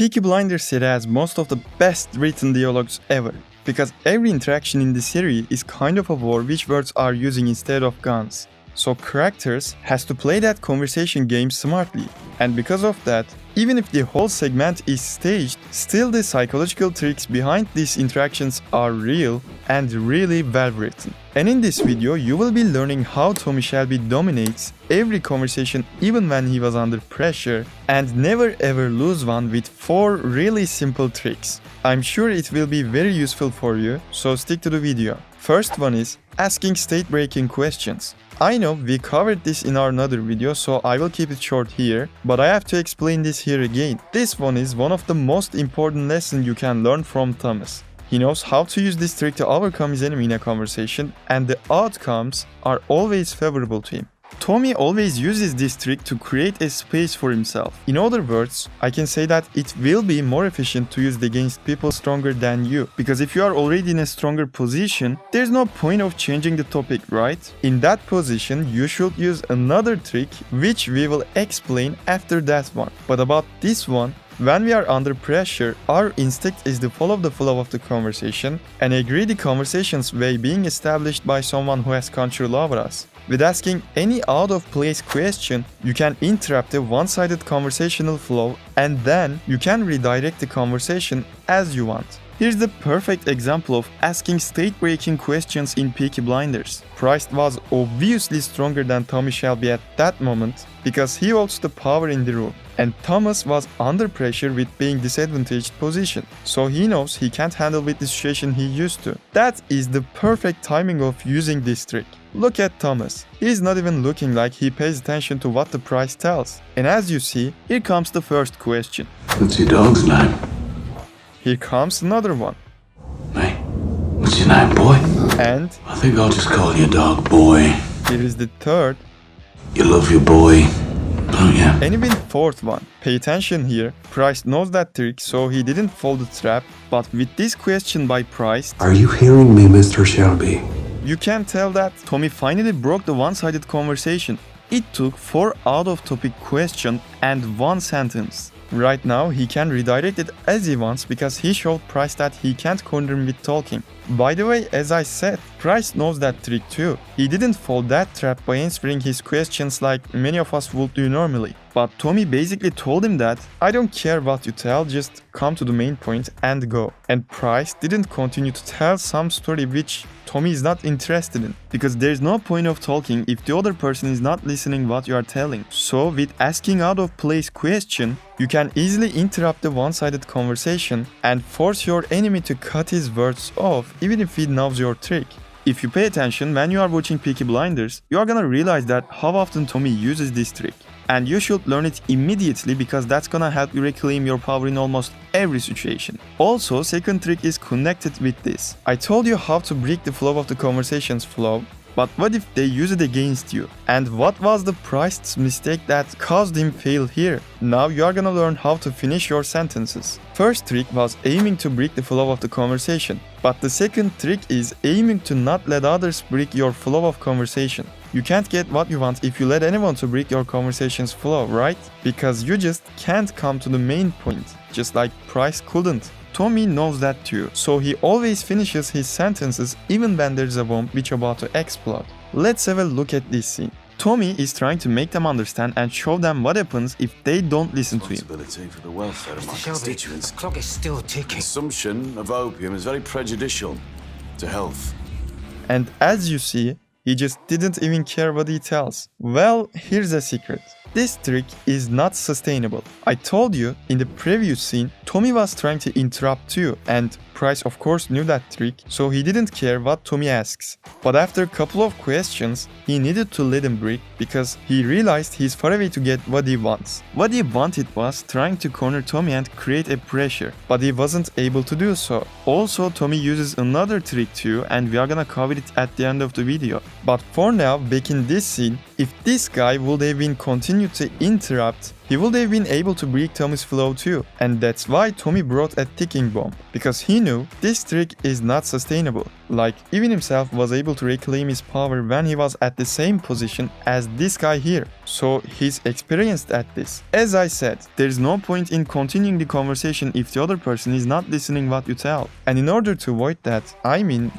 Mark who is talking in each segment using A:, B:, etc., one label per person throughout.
A: Peaky Blinders series has most of the best written dialogues ever, because every interaction in the series is kind of a war which words are using instead of guns. So characters has to play that conversation game smartly, and because of that, even if the whole segment is staged, still the psychological tricks behind these interactions are real and really well written. And in this video, you will be learning how Tommy Shelby dominates every conversation even when he was under pressure and never ever lose one with 4 really simple tricks. I'm sure it will be very useful for you, so stick to the video. First one is asking state-breaking questions. I know we covered this in our another video, so I will keep it short here, but I have to explain this here again. This one is one of the most important lessons you can learn from Thomas. He knows how to use this trick to overcome his enemy in a conversation, and the outcomes are always favorable to him. Tommy always uses this trick to create a space for himself. In other words, I can say that it will be more efficient to use it against people stronger than you, because if you are already in a stronger position, there's no point of changing the topic, right? In that position, you should use another trick, which we will explain after that one. But about this one, when we are under pressure, our instinct is to follow the flow of the conversation and agree the conversation's way being established by someone who has control over us. With asking any out-of-place question, you can interrupt a one-sided conversational flow, and then you can redirect the conversation as you want. Here's the perfect example of asking state-breaking questions in Peaky Blinders. Price was obviously stronger than Tommy Shelby at that moment because he holds the power in the room, and Thomas was under pressure with being disadvantaged position, so he knows he can't handle with the situation he used to. That is the perfect timing of using this trick. Look at Thomas. He's not even looking like he pays attention to what the Price tells. And as you see, here comes the first question.
B: What's your dog's name?
A: Here comes another one.
B: Hey, what's your name, boy?
A: And
B: I think I'll just call your dog Boy.
A: here is the third.
B: You love your boy, don't you?
A: And even fourth one. Pay attention here. Price knows that trick, so he didn't fall the trap. But with this question by Price,
C: Are you hearing me, Mr. Shelby?
A: you can tell that Tommy finally broke the one-sided conversation. It took 4 out-of-topic questions and 1 sentence. Right now, he can redirect it as he wants because he showed Price that he can't corner him with talking. By the way, as I said, Price knows that trick too. He didn't fall that trap by answering his questions like many of us would do normally. But Tommy basically told him that, I don't care what you tell, just come to the main point and go. And Price didn't continue to tell some story which Tommy is not interested in, because there's no point of talking if the other person is not listening what you are telling. So with asking out of place question, you can easily interrupt the one-sided conversation and force your enemy to cut his words off even if he knows your trick. If you pay attention when you are watching Peaky Blinders, you are gonna realize that how often Tommy uses this trick. And you should learn it immediately because that's gonna help you reclaim your power in almost every situation. Also, second trick is connected with this. I told you how to break the flow of the conversation's flow, but what if they use it against you? And what was the Price's mistake that caused him fail here? Now you are gonna learn how to finish your sentences. First trick was aiming to break the flow of the conversation, but the second trick is aiming to not let others break your flow of conversation. You can't get what you want if you let anyone to break your conversation's flow, right? Because you just can't come to the main point, just like Price couldn't. Tommy knows that too, so he always finishes his sentences even when there's a bomb which is about to explode. Let's have a look at this scene. Tommy is trying to make them understand and show them what happens if they don't listen to him.
D: Responsibility for the welfare of my
E: Shelby,
D: constituents.
E: the clock is still ticking.
D: Consumption of opium is very prejudicial to health.
A: And as you see, he just didn't even care what he tells. Well, here's a secret. This trick is not sustainable. I told you in the previous scene, Tommy was trying to interrupt too, and Price of course knew that trick, so he didn't care what Tommy asks. But after a couple of questions, he needed to let him break because he realized he's far away to get what he wants. What he wanted was trying to corner Tommy and create a pressure, but he wasn't able to do so. Also, Tommy uses another trick too, and we are gonna cover it at the end of the video. But for now, back in this scene, if this guy would have been continued to interrupt, he would have been able to break Tommy's flow too, and that's why Tommy brought a ticking bomb, because he knew this trick is not sustainable. Like, even himself was able to reclaim his power when he was at the same position as this guy here. So he's experienced at this. As I said, there's no point in continuing the conversation if the other person is not listening what you tell. And in order to avoid that,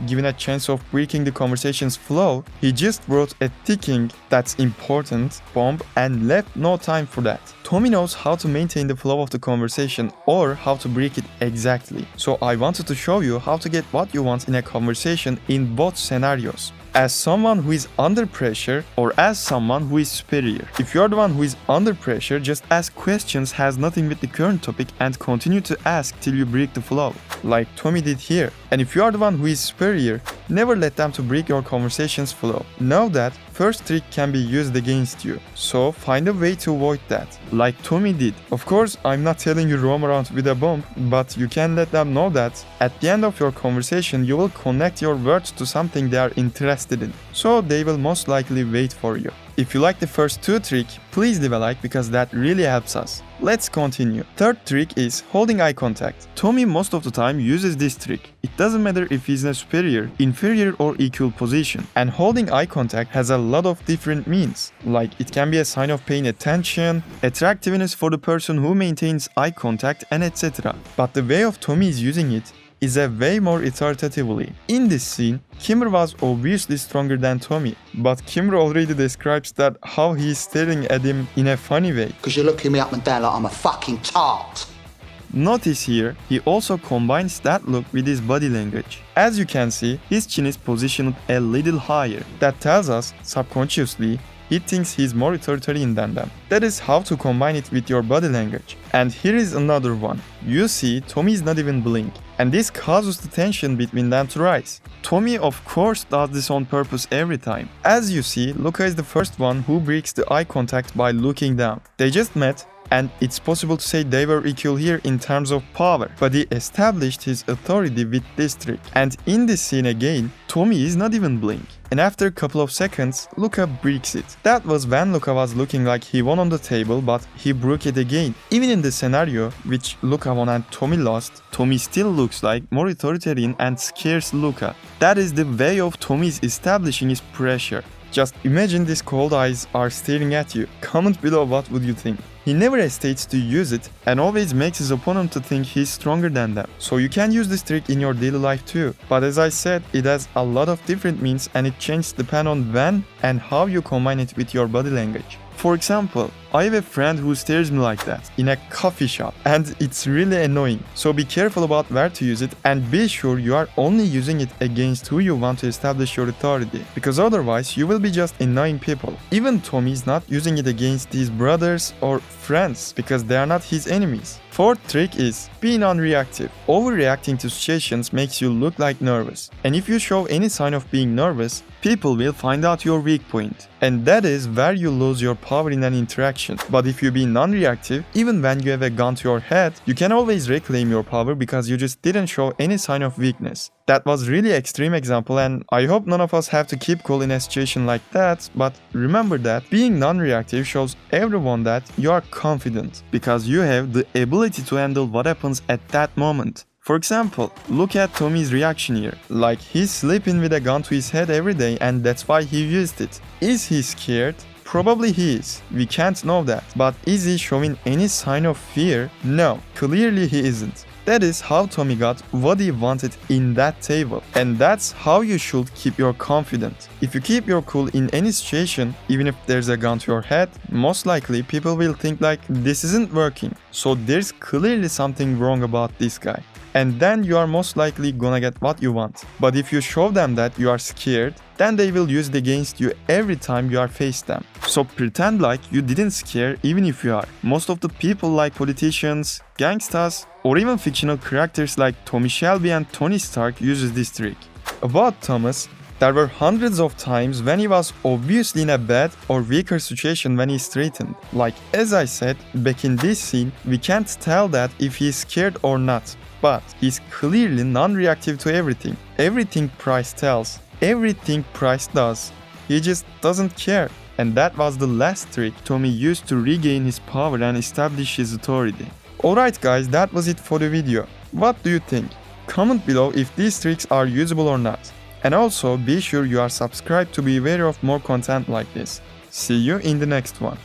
A: given a chance of breaking the conversation's flow, he just wrote a ticking that's important bomb and left no time for that. Tommy knows how to maintain the flow of the conversation or how to break it exactly. So I wanted to show you how to get what you want in a conversation in both scenarios. As someone who is under pressure or as someone who is superior. If you're the one who is under pressure, just ask questions has nothing with the current topic and continue to ask till you break the flow, like Tommy did here. And if you are the one who is superior, never let them to break your conversation's flow. Know that first trick can be used against you, so find a way to avoid that, like Tommy did. Of course, I'm not telling you roam around with a bomb, but you can let them know that at the end of your conversation you will connect your words to something they are interested in, so they will most likely wait for you. If you like the first two tricks, please leave a like because that really helps us. Let's continue. Third trick is holding eye contact. Tommy most of the time uses this trick. It doesn't matter if he's in a superior, inferior or equal position. And holding eye contact has a lot of different means. Like it can be a sign of paying attention, attractiveness for the person who maintains eye contact and etc. But the way of Tommy is using it is a way more authoritatively. In this scene, Kimber was obviously stronger than Tommy, but Kimber already describes that how he is staring at him in a funny way.
E: Because you're looking me up and down like I'm a fucking tart.
A: Notice here, he also combines that look with his body language. As you can see, his chin is positioned a little higher. That tells us, subconsciously, he thinks he's more authoritarian than them. That is how to combine it with your body language. And here is another one. You see, Tommy is not even blink, and this causes the tension between them to rise. Tommy of course does this on purpose every time. As you see, Luca is the first one who breaks the eye contact by looking down. They just met, and it's possible to say they were equal here in terms of power, but he established his authority with this trick. And in this scene again, Tommy is not even blink. And after a couple of seconds, Luca breaks it. That was when Luca was looking like he won on the table, but he broke it again. Even in the scenario, which Luca won and Tommy lost, Tommy still looks like more authoritarian and scares Luca. That is the way of Tommy's establishing his pressure. Just imagine these cold eyes are staring at you. Comment below what would you think. He never hesitates to use it and always makes his opponent to think he's stronger than them. So you can use this trick in your daily life too. But as I said, it has a lot of different means and it changes depending on when and how you combine it with your body language. For example, I have a friend who stares me like that in a coffee shop and it's really annoying. So be careful about where to use it and be sure you are only using it against who you want to establish your authority, because otherwise you will be just annoying people. Even Tommy is not using it against his brothers or friends because they are not his enemies. Fourth trick is being unreactive. Overreacting to situations makes you look like nervous. And if you show any sign of being nervous, people will find out your weak point. And that is where you lose your power in an interaction. But if you be non-reactive, even when you have a gun to your head, you can always reclaim your power because you just didn't show any sign of weakness. That was really extreme example and I hope none of us have to keep cool in a situation like that, but remember that being non-reactive shows everyone that you are confident because you have the ability to handle what happens at that moment. For example, look at Tommy's reaction here. Like he's sleeping with a gun to his head every day and that's why he used it. Is he scared? Probably he is. We can't know that. But is he showing any sign of fear? No, clearly he isn't. That is how Tommy got what he wanted in that table. And that's how you should keep your confidence. If you keep your cool in any situation, even if there's a gun to your head, most likely people will think like this isn't working. So there's clearly something wrong about this guy. And then you are most likely gonna get what you want. But if you show them that you are scared, then they will use it against you every time you are faced them. So pretend like you didn't scare even if you are. Most of the people like politicians, gangsters, or even fictional characters like Tommy Shelby and Tony Stark uses this trick. About Thomas, there were hundreds of times when he was obviously in a bad or weaker situation when he's threatened. Like as I said, back in this scene, we can't tell that if he's scared or not. But he's clearly non-reactive to everything. Everything Price tells, everything Price does. He just doesn't care. And that was the last trick Tommy used to regain his power and establish his authority. Alright guys, that was it for the video. What do you think? Comment below if these tricks are usable or not. And also be sure you are subscribed to be aware of more content like this. See you in the next one.